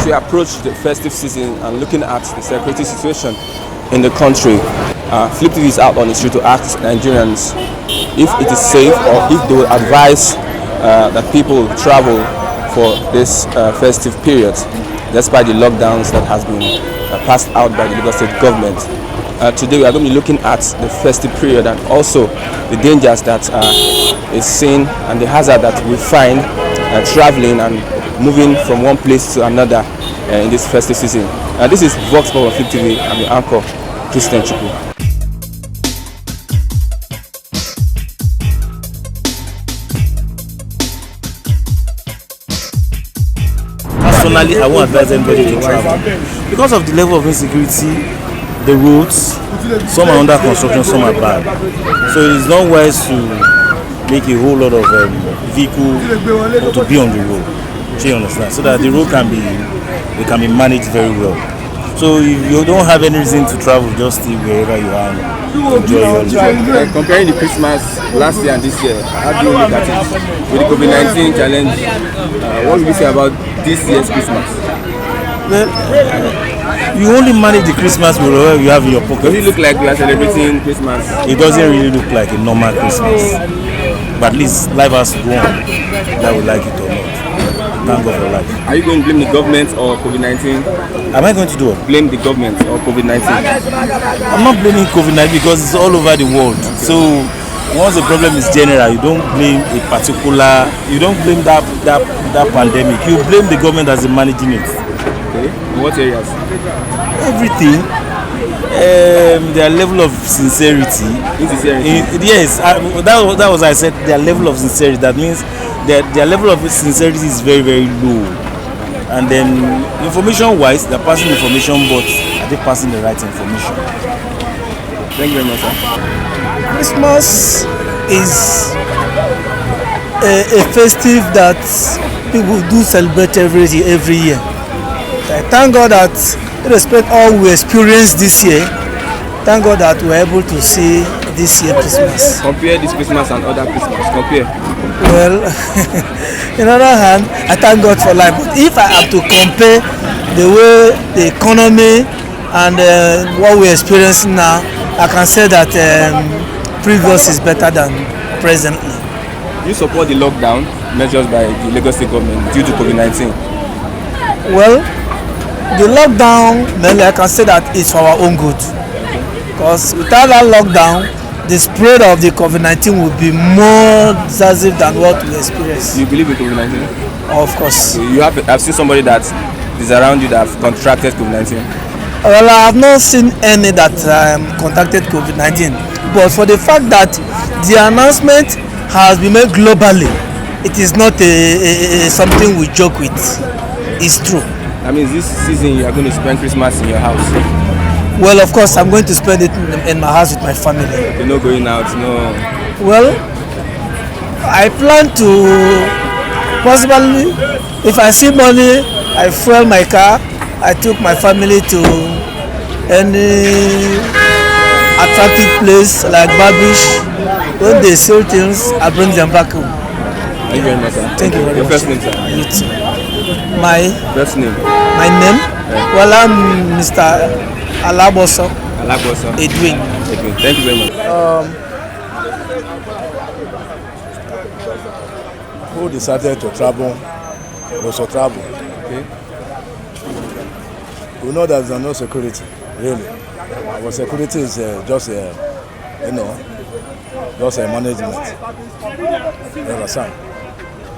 As we approach the festive season and looking at the security situation in the country, Flip TV is out on the street to ask Nigerians if it is safe or if they will advise that people travel for this festive period, despite the lockdowns that has been passed out by the Lagos State government. Today we are going to be looking at the festive period and also the dangers that is seen and the hazard that we find traveling and moving from one place to another in this festive season. This is Vox Pop on Flip TV. I'm the anchor, Christian Chukwu. Personally, I won't advise anybody to travel because of the level of insecurity. The roads, some are under construction, some are bad. So it is not wise to make a whole lot of vehicle to be on the road. Do you understand? So that the road can be managed very well. So if you don't have any reason to travel, just stay wherever you are and enjoy your life. Comparing the Christmas last year and this year, how do you look at it? With the COVID-19 challenge, what will you say about this year's Christmas? Well, you only manage the Christmas whatever you have in your pocket. Does it look like we are celebrating Christmas? It doesn't really look like a normal Christmas. But at least life has to go on, whether we like it or not. Thank God for life. Are you going to blame the government or COVID-19? Am I going to do what? Blame the government or COVID-19? I'm not blaming COVID-19 because it's all over the world. So once the problem is general, you don't blame a particular, you don't blame that pandemic. You blame the government as managing it. Okay. In what areas? Everything. Their level of sincerity. Yes, that was I said. Their level of sincerity. That means their level of sincerity is very, very low. And then information-wise, they're passing information, but are they passing the right information? Thank you very much, sir. Christmas is a festive that people do celebrate every year. I thank God that, irrespective of all we experienced this year, thank God that we're able to see this year Christmas. Compare this Christmas and other Christmas. Compare. Well, on the other hand, I thank God for life. But if I have to compare the way the economy and what we're experiencing now, I can say that previous is better than presently. Do you support the lockdown measures by the Lagos State government due to COVID-19? Well, the lockdown, mainly I can say that it's for our own good. Because without that lockdown, the spread of the COVID-19 will be more decisive than what we experience. You believe in COVID-19? Of course. I've seen somebody that is around you that have contracted COVID-19. Well, I have not seen any that contacted COVID-19. But for the fact that the announcement has been made globally, it is not something we joke with. It's true. That means this season you are going to spend Christmas in your house? Well, of course, I'm going to spend it in my house with my family. You're not going out, no? Well, I plan to possibly, if I see money, I fuel my car. I took my family to any attractive place like Babish. When they sell things, I bring them back home. Thank you very much, sir. Thank you very Your much. first name, sir? You too. My first name? My name? Yeah. Well, I'm Mr. Alaboso. Alaboso. Edwin. Thank you very much. Who decided to travel was to travel. Okay. We know that there's no security, really. Our security is just a management. You understand?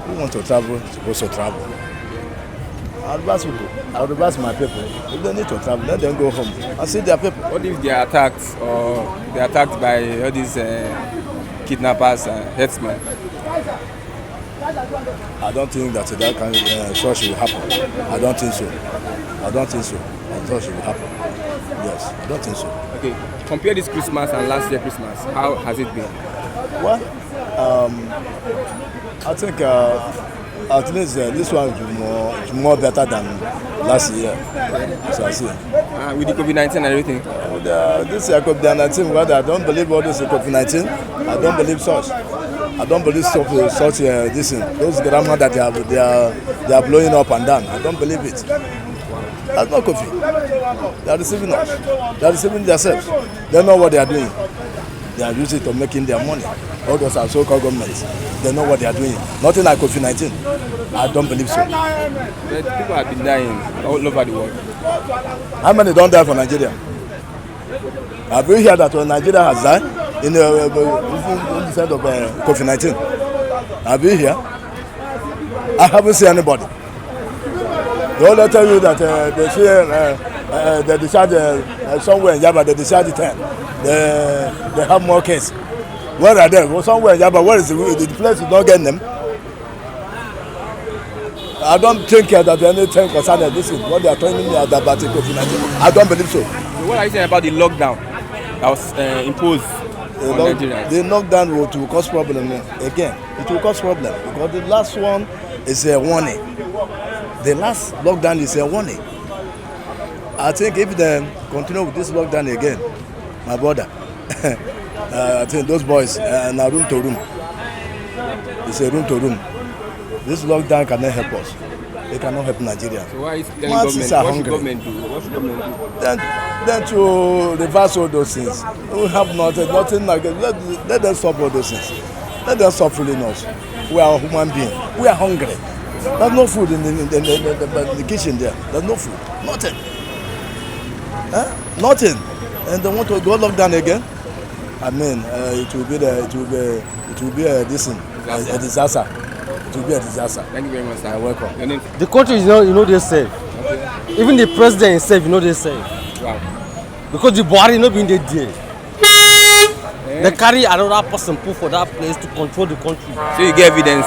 Who want to travel is supposed to travel. I advise my people, if they need to travel, let them go home and see their people. What if they are attacked or they are attacked by all these kidnappers and herdsmen? I don't think that kind of such will happen. I don't think so. I thought it will happen. Yes, I don't think so. Okay, compare this Christmas and last year Christmas. How has it been? Well, I think at least this one is more better than last year. So I see. With the COVID-19 and everything? This year COVID-19, well, I don't believe all this COVID-19. I don't believe such. I don't believe such this thing. Those grammar that they are blowing up and down. I don't believe it. That's not Kofi. They are deceiving us. They are deceiving themselves. They know what they are doing. They are using it to making their money. All those are so-called governments. They know what they are doing. Nothing like COVID-19. I don't believe so. But people have been dying all over the world. How many don't die for Nigeria? Have you heard that when Nigeria has died in the sense of COVID-19? Have you heard? I haven't seen anybody. They only tell you that they discharge somewhere in Java, they discharge 10. They have more cases. Where are they? Well, somewhere in Java, where is the place is not getting them? I don't think that anything concerning this is what they are telling me about COVID-19. I don't believe so. So what are you saying about the lockdown that was imposed on Nigerians? The lockdown will cause problem again. It will cause problem because the last one is a warning. The last lockdown is a warning. I think if they continue with this lockdown again, my brother, I think those boys na room to room. It's a room to room. This lockdown cannot help us. It cannot help Nigeria. So why is telling government? What should government do? What should government do? Then to reverse all those things. We have nothing like that. Let them stop all those things. Let them stop fooling us. We are human beings. We are hungry. There's no food in the kitchen there. There's no food. Nothing. Nothing. And they want to go lock down again. I mean, it will be a disaster. A disaster. It will be a disaster. Thank you very much, sir. You're welcome. Your name? The country is they safe. Okay. Even the president himself, they safe. Wow. Because the Buhari not being there. They carry another person put for that place to control the country. So you get evidence?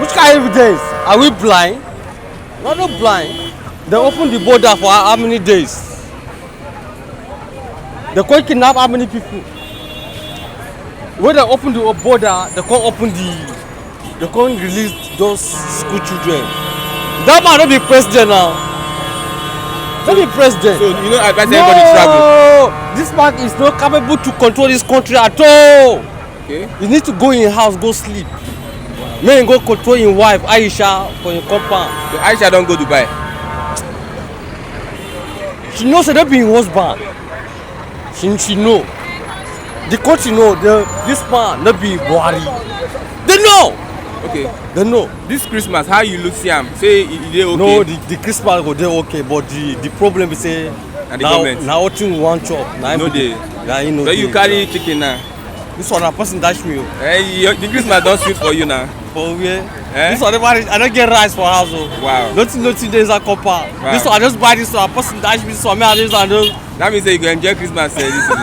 Which kind of evidence? Are we blind? We're not blind. They open the border for how many days? They can't kidnap how many people? When they open the border, they can't release those school children. That man not be president now. Not be president. So you know advise everybody travel. This man is not capable to control this country at all. Okay. He need to go in the house, go sleep. Man go control his wife, Aisha, for his compound. So Aisha don't go Dubai. She knows she don't be his husband. She know. The country know this man not be Buhari. They know. Okay. They know. This Christmas, how you look see am? Say they okay. No, the Christmas go there okay, but the problem is say now thing one chop. No dey. So you carry chicken now. This one a person dash me. The Christmas don't sweet for you now. For where? This one I don't get rice for house. Wow. Nothing there is a copper. Wow. This one I just buy this one. A person dash me this one. Me I just That means that you go enjoy Christmas this season.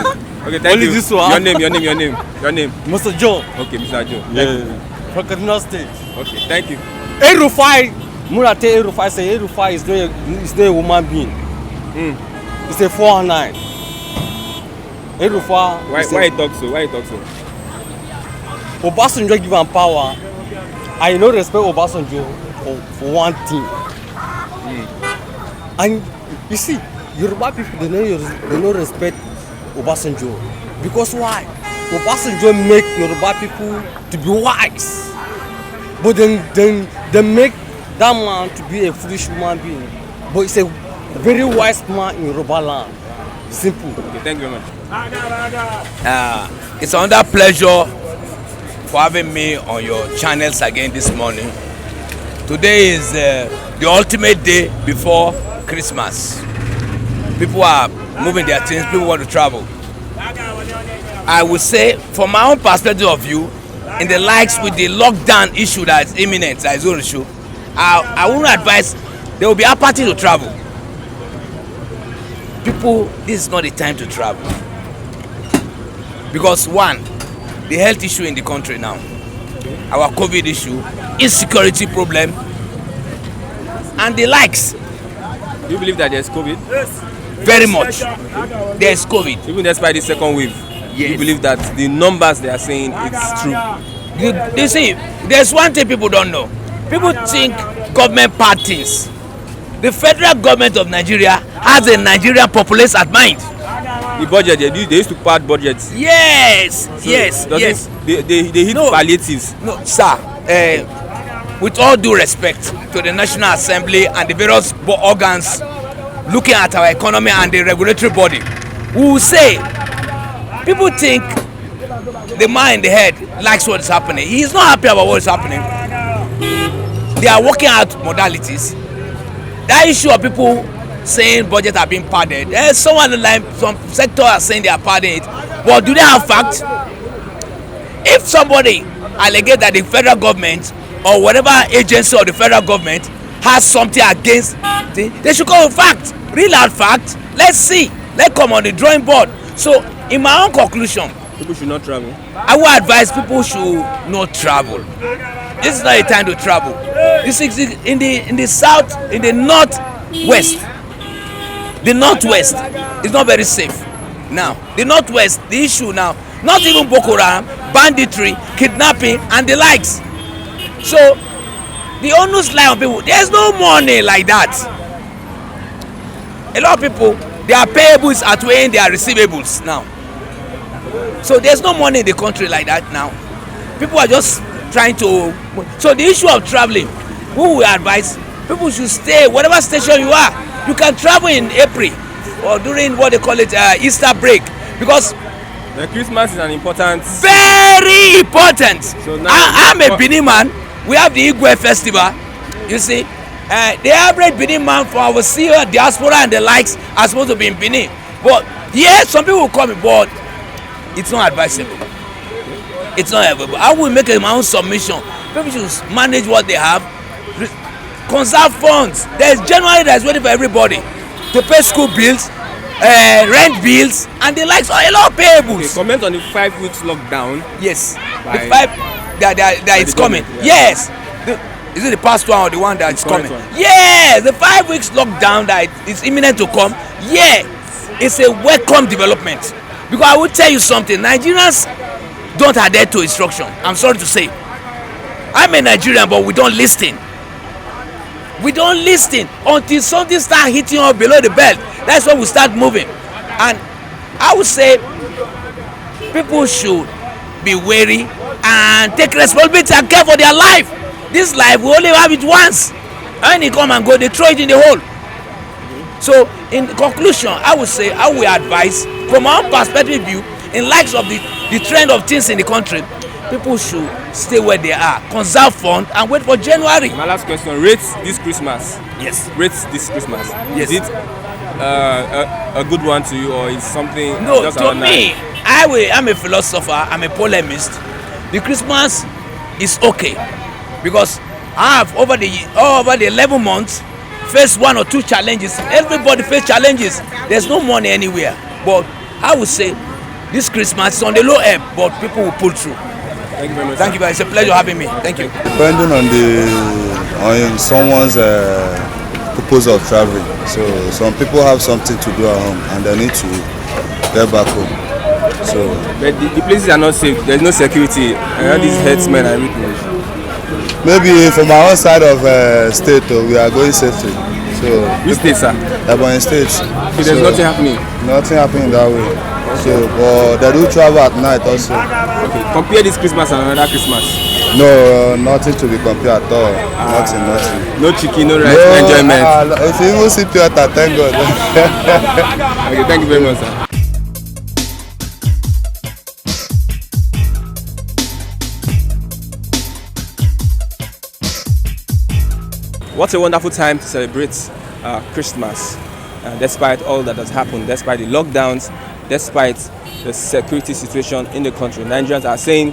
Okay, thank Only you. This one. Your name. Mr. John. Okay, Mr. Joe. Yeah. From Kaduna State. Okay, thank you. Erufai, Murate Erufai say Erufai is not a woman being. It's a 409. Erufai. Why you talk so? Obasanjo give am power. I no respect Obasanjo for one thing. And you see, Yoruba people they no respect Obasanjo because why? Obasanjo make Yoruba people to be wise, but then they make that man to be a foolish human being. But it's a very wise man in Yoruba land. Simple. Okay, thank you very much. It's another pleasure for having me on your channels again this morning. Today is the ultimate day before Christmas. People are moving their things, people want to travel. I would say, from my own perspective of view, in the likes with the lockdown issue that is imminent, that is going to show, I wouldn't advise there will be apathy to travel. People, this is not the time to travel. Because one, the health issue in the country now, our COVID issue, insecurity problem, and the likes. Do you believe that there's COVID? Very much. There's COVID. Even despite the second wave, yes. You believe that the numbers they are saying it's true? You see, there's one thing people don't know. People think government pad things. The federal government of Nigeria has a Nigerian populace at mind. The budget, they used to pad budgets. Yes, So yes. They hit palliatives. No, sir. with all due respect to the National Assembly and the various organs looking at our economy and the regulatory body, we will say people think the man in the head likes what is happening. He is not happy about what is happening. They are working out modalities. That issue of people saying budget are being padded, someone in line, some sector are saying they are padding it, but do they have facts? If somebody allegates that the federal government or whatever agency of the federal government has something against it, they should come with facts, real hard facts. Let's see, let's come on the drawing board. So in my own conclusion, People should not travel. I would advise people should not travel. This is not a time to travel. This is in the south, in the northwest. The northwest is not very safe now. The northwest, the issue now, not even Boko Haram, banditry, kidnapping, and the likes. So the onus lie on people. There's no money like that. A lot of people, their payables outweighing their receivables now. So there's no money in the country like that now. People are just trying to. So the issue of traveling, we will advise people should stay whatever station you are. You can travel in April or during what they call it Easter break, because the Christmas is an important. Very important. So now I'm a Benin man. We have the Igwe festival. You see, the average Benin man for our CEO diaspora and the likes are supposed to be in Benin. But yes, some people will call me, but it's not advisable. It's not advisable. I will make my own submission. People should manage what they have. Conserve funds. There's January that's waiting for everybody to pay school bills, rent bills, and the likes. A lot of payables. Okay, comment on the 5 weeks lockdown. Yes, the 5 that it's coming. Yeah. Yes, is it the past one or the one that's coming? Yes, the 5 weeks lockdown that is imminent to come. Yeah, it's a welcome development. Because I will tell you something, Nigerians don't adhere to instruction. I'm sorry to say. I'm a Nigerian, but we don't listen. We don't listen until something starts hitting us below the belt. That's when we start moving. And I would say people should be wary and take responsibility and care for their life. This life, we only have it once. When it come and go, they throw it in the hole. So in conclusion, I would say I will advise from our perspective view, in light of the trend of things in the country, people should stay where they are, conserve funds, and wait for January. My last question: rate this Christmas. Yes. Rate this Christmas. Yes. Is it a good one to you, or is something? No, just to me, I'm a philosopher. I'm a polemist. The Christmas is okay because I have over the 11 months faced 1 or 2 challenges. Everybody face challenges. There's no money anywhere. But I would say this Christmas is on the low ebb, but people will pull through. Thank you very much. Thank you, it's a pleasure having me. Thank you. Depending on someone's purpose of traveling. So some people have something to do at home and they need to get back home. So but the places are not safe. There's no security. All these headsmen and everything. maybe from our own side of state, we are going safely. So which state, sir? Ebonyi State. So there's nothing happening. Nothing happening that way. So, but they do travel at night also. Okay. Compare this Christmas and another Christmas. No, nothing to be compared at all. Nothing. No chicken, no rice, no enjoyment. If you even see Piota, thank God. Okay, thank you very much, sir. What a wonderful time to celebrate Christmas, despite all that has happened, despite the lockdowns, despite the security situation in the country. Nigerians are saying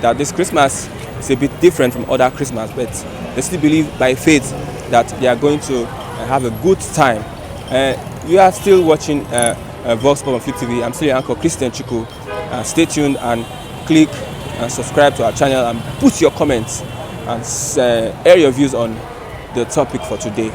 that this Christmas is a bit different from other Christmas, but they still believe by faith that they are going to have a good time. You are still watching Vox Pop on Flip TV. I'm still your anchor, Christian Chiku. Stay tuned and click and subscribe to our channel and put your comments and air your views on the topic for today.